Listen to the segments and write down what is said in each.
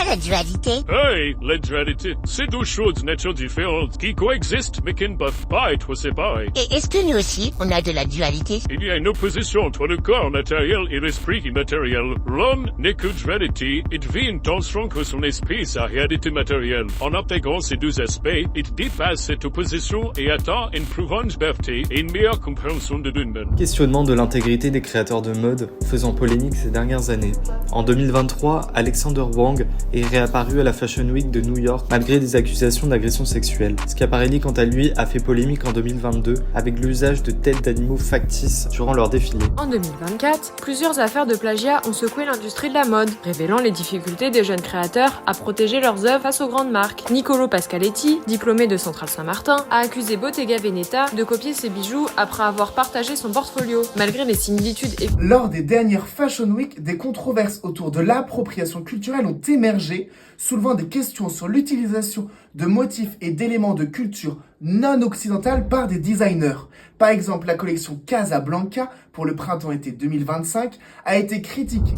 la dualité? Hey, la dualité, c'est deux choses nature différentes qui coexistent mais qui ne peuvent pas être séparées. Et est-ce que nous aussi, on a de la dualité? Il y a une opposition entre le corps matériel et l'esprit immatériel. L'homme n'est que dualité, il vit une tension que son esprit sa réalité matérielle. En intégrant ces deux aspects, il dépasse cette opposition et atteint une plus grande liberté et une meilleure compréhension de lui-même. Questionnement de l'intégrité des créateurs de mode faisant polémique ces dernières années. En 2023, Alexander Wang est réapparu à la Fashion Week de New York malgré des accusations d'agression sexuelle. Schiaparelli, quant à lui, a fait polémique en 2022 avec l'usage de têtes d'animaux factices durant leur défilé. En 2024, plusieurs affaires de plagiat ont secoué l'industrie de la mode, révélant les difficultés des jeunes créateurs à protéger leurs œuvres face aux grandes marques. Niccolo Pascaletti, diplômé de Centrale Saint-Martin, a accusé Bottega Veneta de copier ses bijoux après avoir partagé son portfolio. Malgré les similitudes et... Lors des dernières Fashion Week, des controverses autour de l'appropriation culturelle ont émergé, soulevant des questions sur l'utilisation de motifs et d'éléments de culture non occidentale par des designers. Par exemple, la collection Casablanca pour le printemps-été 2025 a été critiquée.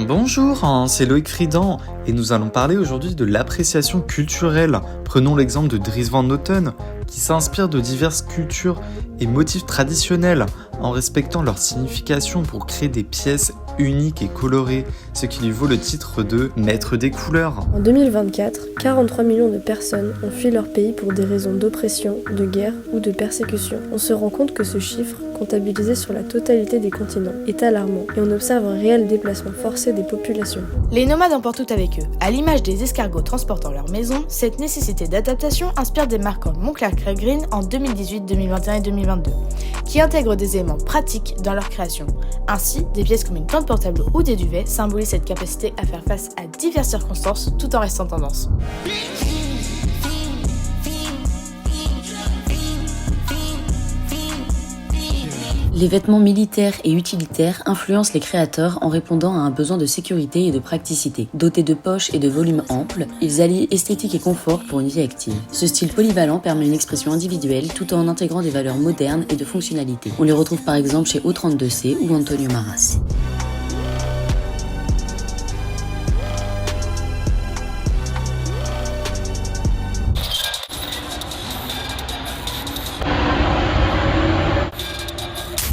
Bonjour, c'est Loïc Fridan et nous allons parler aujourd'hui de l'appréciation culturelle. Prenons l'exemple de Dries Van Noten qui s'inspire de diverses cultures et motifs traditionnels en respectant leur signification pour créer des pièces uniques et colorées, ce qui lui vaut le titre de maître des couleurs. En 2024, 43 millions de personnes ont fui leur pays pour des raisons d'oppression, de guerre ou de persécution. On se rend compte que ce chiffre, comptabilisé sur la totalité des continents, est alarmant et on observe un réel déplacement forcé des populations. Les nomades emportent tout avec eux. À l'image des escargots transportant leur maison, cette nécessité d'adaptation inspire des marques comme Moncler Green en 2018, 2021 et 2022, qui intègrent des éléments pratiques dans leur création. Ainsi, des pièces comme une plante portable ou des duvets symbolisent cette capacité à faire face à diverses circonstances tout en restant tendance. Les vêtements militaires et utilitaires influencent les créateurs en répondant à un besoin de sécurité et de praticité. Dotés de poches et de volumes amples, ils allient esthétique et confort pour une vie active. Ce style polyvalent permet une expression individuelle tout en intégrant des valeurs modernes et de fonctionnalité. On les retrouve par exemple chez O32C ou Antonio Maras.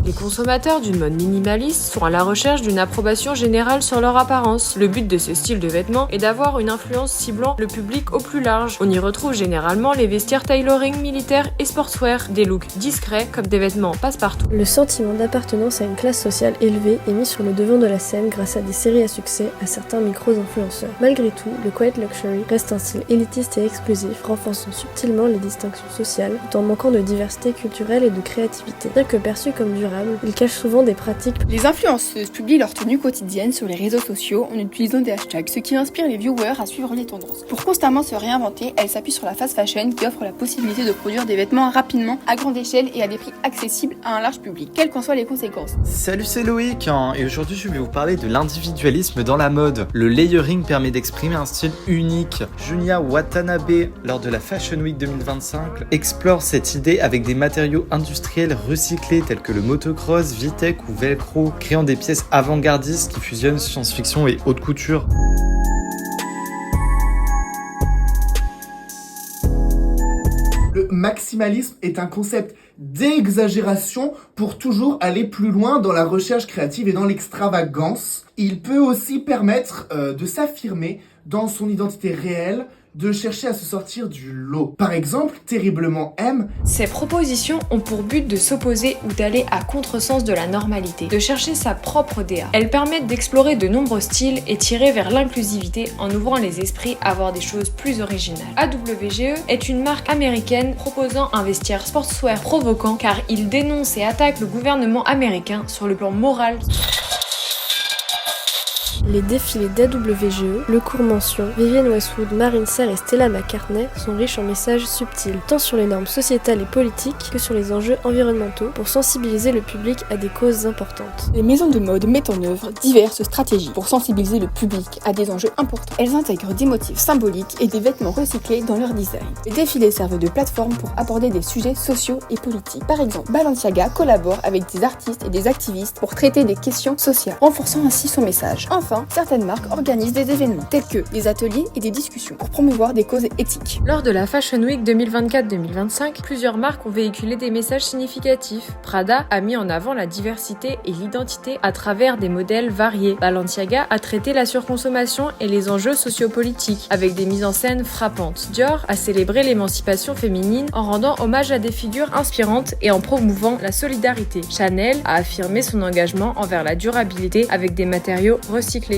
Les consommateurs d'une mode minimaliste sont à la recherche d'une approbation générale sur leur apparence. Le but de ce style de vêtements est d'avoir une influence ciblant le public au plus large. On y retrouve généralement les vestiaires tailoring militaires et sportswear, des looks discrets comme des vêtements passe-partout. Le sentiment d'appartenance à une classe sociale élevée est mis sur le devant de la scène grâce à des séries à succès à certains micro-influenceurs. Malgré tout, le quiet luxury reste un style élitiste et exclusif, renforçant subtilement les distinctions sociales tout en manquant de diversité culturelle et de créativité. Bien que perçu comme durable, il cache souvent des pratiques. Les influenceuses publient leur tenue quotidienne sur les réseaux sociaux en utilisant des hashtags, ce qui inspire les viewers à suivre les tendances. Pour constamment se réinventer, elles s'appuient sur la fast fashion qui offre la possibilité de produire des vêtements rapidement, à grande échelle et à des prix accessibles à un large public, quelles qu'en soient les conséquences. Salut, c'est Loïc et aujourd'hui je vais vous parler de l'individualisme dans la mode. Le layering permet d'exprimer un style unique. Junya Watanabe, lors de la Fashion Week 2025, explore cette idée avec des matériaux industriels recyclés tels que le motocross, Vitek ou Velcro, créant des pièces avant-gardistes qui fusionnent science-fiction et haute couture. Le maximalisme est un concept d'exagération pour toujours aller plus loin dans la recherche créative et dans l'extravagance. Il peut aussi permettre de s'affirmer dans son identité réelle, de chercher à se sortir du lot. Par exemple, Terriblement M. Ces propositions ont pour but de s'opposer ou d'aller à contresens de la normalité, de chercher sa propre DA. Elles permettent d'explorer de nombreux styles et tirer vers l'inclusivité en ouvrant les esprits à voir des choses plus originales. AWGE est une marque américaine proposant un vestiaire sportswear provoquant car il dénonce et attaque le gouvernement américain sur le plan moral. Les défilés d'AWGE, Le Cours Mention, Vivienne Westwood, Marine Serre et Stella McCartney sont riches en messages subtils, tant sur les normes sociétales et politiques que sur les enjeux environnementaux, pour sensibiliser le public à des causes importantes. Les maisons de mode mettent en œuvre diverses stratégies pour sensibiliser le public à des enjeux importants. Elles intègrent des motifs symboliques et des vêtements recyclés dans leur design. Les défilés servent de plateforme pour aborder des sujets sociaux et politiques. Par exemple, Balenciaga collabore avec des artistes et des activistes pour traiter des questions sociales, renforçant ainsi son message. Enfin, Enfin, certaines marques organisent des événements, tels que des ateliers et des discussions pour promouvoir des causes éthiques. Lors de la Fashion Week 2024-2025, plusieurs marques ont véhiculé des messages significatifs. Prada a mis en avant la diversité et l'identité à travers des modèles variés. Balenciaga a traité la surconsommation et les enjeux sociopolitiques avec des mises en scène frappantes. Dior a célébré l'émancipation féminine en rendant hommage à des figures inspirantes et en promouvant la solidarité. Chanel a affirmé son engagement envers la durabilité avec des matériaux recyclés.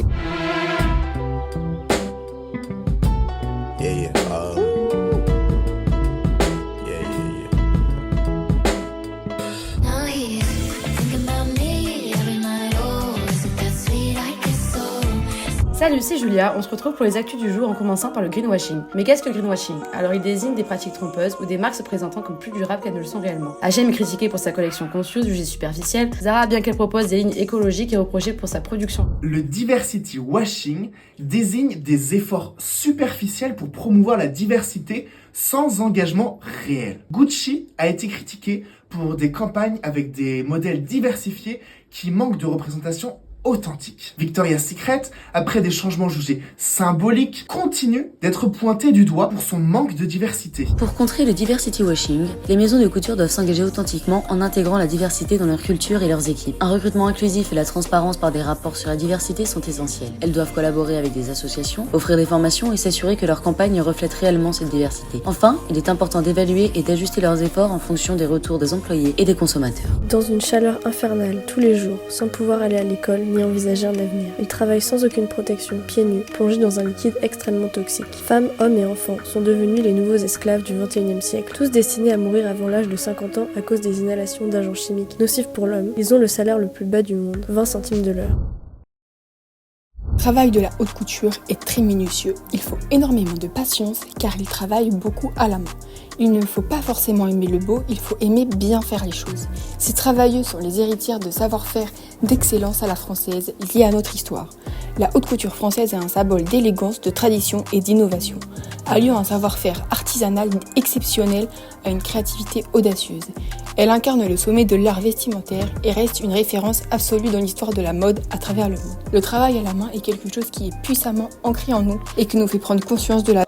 Salut, c'est Julia, on se retrouve pour les actus du jour en commençant par le greenwashing. Mais qu'est-ce que le greenwashing? Alors il désigne des pratiques trompeuses ou des marques se présentant comme plus durables qu'elles ne le sont réellement. H&M est critiquée pour sa collection conscieuse jugée superficielle, Zara bien qu'elle propose des lignes écologiques est reprochée pour sa production. Le diversity washing désigne des efforts superficiels pour promouvoir la diversité sans engagement réel. Gucci a été critiqué pour des campagnes avec des modèles diversifiés qui manquent de représentation authentique. Victoria's Secret, après des changements jugés symboliques, continue d'être pointé du doigt pour son manque de diversité. Pour contrer le diversity washing, les maisons de couture doivent s'engager authentiquement en intégrant la diversité dans leur culture et leurs équipes. Un recrutement inclusif et la transparence par des rapports sur la diversité sont essentiels. Elles doivent collaborer avec des associations, offrir des formations et s'assurer que leur campagne reflète réellement cette diversité. Enfin, il est important d'évaluer et d'ajuster leurs efforts en fonction des retours des employés et des consommateurs. Dans une chaleur infernale, tous les jours, sans pouvoir aller à l'école ni envisager un avenir. Ils travaillent sans aucune protection, pieds nus, plongés dans un liquide extrêmement toxique. Femmes, hommes et enfants sont devenus les nouveaux esclaves du XXIe siècle, tous destinés à mourir avant l'âge de 50 ans à cause des inhalations d'agents chimiques nocifs pour l'homme. Ils ont le salaire le plus bas du monde, 20 centimes de l'heure. Le travail de la haute couture est très minutieux. Il faut énormément de patience car ils travaillent beaucoup à la main. Il ne faut pas forcément aimer le beau, il faut aimer bien faire les choses. Ces travailleuses sont les héritières de savoir-faire d'excellence à la française liée à notre histoire. La haute couture française est un symbole d'élégance, de tradition et d'innovation, alliant un savoir-faire artisanal exceptionnel à une créativité audacieuse. Elle incarne le sommet de l'art vestimentaire et reste une référence absolue dans l'histoire de la mode à travers le monde. Le travail à la main est quelque chose qui est puissamment ancré en nous et qui nous fait prendre conscience de la